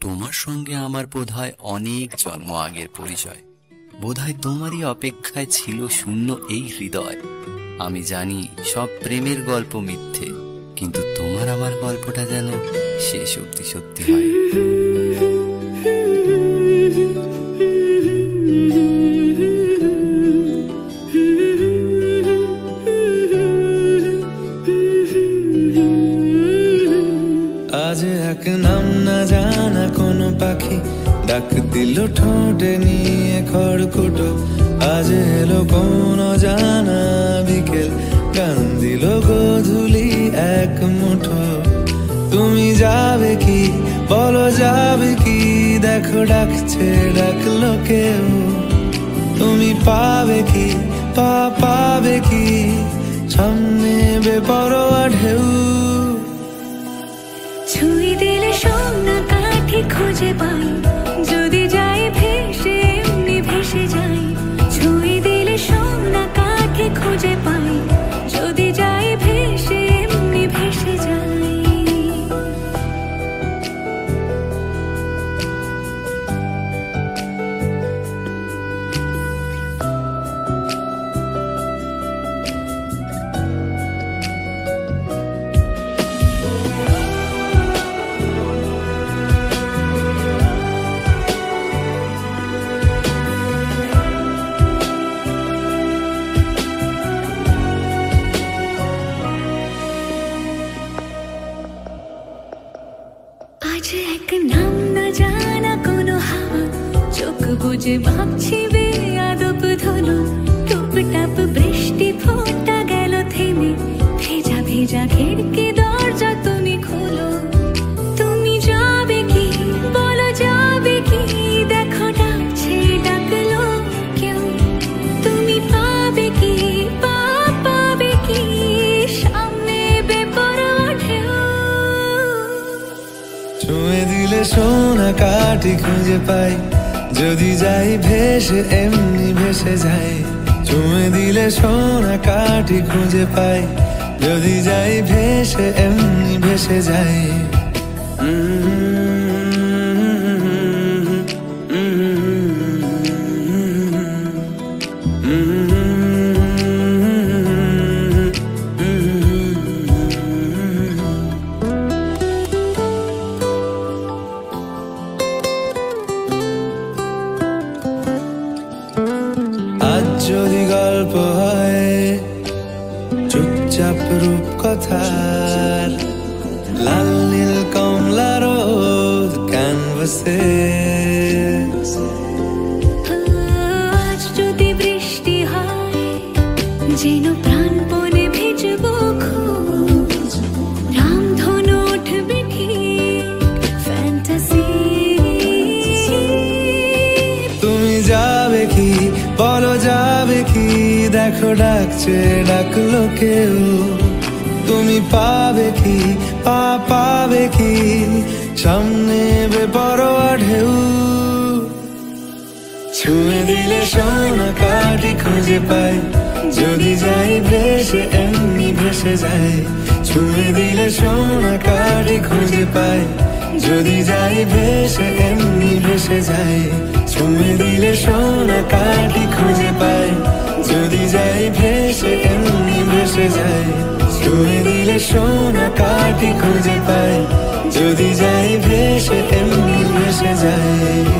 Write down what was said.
তোমার সঙ্গে আমার বোধহয় অনেক জন্ম আগের পরিচয়। বোধহয় তোমারই অপেক্ষায় ছিল শূন্য এই হৃদয়। আমি জানি সব প্রেমের গল্প মিথ্যে, কিন্তু তোমার আমার গল্পটা যেন শেষ অবধি সত্যি হয়। আজ এক নাম না জানা কোনো পাখি ডাক দিল ঠোঁটে নিয়ে খড়কুটো। আজ এলো কোন জানা বিকেল গান দিল গোধূলি এক মুঠো। তুমি যাবে কি বলো যাবে কি, দেখো ডাকছে ডাকলো কেউ। তুমি পাবে কি পাবে কি, সামনে বেপরোয়া ঢেউ। ছুঁই দিলে সোনা কাঠি খুঁজে পাই, যদি যাই ভেসে এমনি ভেসে যাই। ছুঁই দিলে সোনা কাঠি খুঁজে পাই, যদি যাই ভেসে এমনি ভেসে যাই। আজ এক নাম না জানা কোনো হাওয়া, চোখ বুজে ভাবছি বেয়াদব ধনু। টুপটাপ বৃষ্টি ফোঁটা গেল থেমে, ভেজা ভেজা খিড়কি দরজা তুমি খোলো। তুমি যাবে কি বলো যাবে কি, দেখো ডাকছে ডাকলো কেউ। তুমি পাবে কি পাবে কি, সামনে বেপরোয়া ঢেউ। ছুঁয়ে দিলে সোনা কাঠি খুঁজে পাই, যদি যাই ভেসে এমনি ভেসে যাই। ছুঁয়ে দিলে সোনা কাঠি খুঁজে পাই, যদি যাই ভেসে এমনি ভেসে যাই। আজ যদি গল্প হয় চুপচাপ রূপকথার, লাল নীল কমলা রোদ ক্যানভাসে। আজ যদি বৃষ্টি হয় যেন প্রাণপণে ভিজবো খুব, রামধনু উঠবে ঠিক ফ্যান্টাসি। তুমি যাবে কি বলো যাবে কি, দেখো ডাকছে ডাকলো কেউ। তুমি পাবে কি পাবে কি, সামনে বেপরোয়া ঢেউ। ছুঁয়ে দিলে সোনা কাঠি খুঁজে পাই, যদি যাই ভেসে এমনি ভেসে যাই। ছুঁয়ে দিলে সোনা কাঠি খুঁজে পাই, যদি যাই ভেসে এমনি ভেসে যাই। ছুঁয়ে দিলে সোনা কাঠি খুঁজে পাই, যদি যাই ভেসে এমনি ভেসে যাই। ছুঁয়ে দিলে সোনা কাঠি খুঁজে পাই, যদি যাই ভেসে এমনি ভেসে যাই।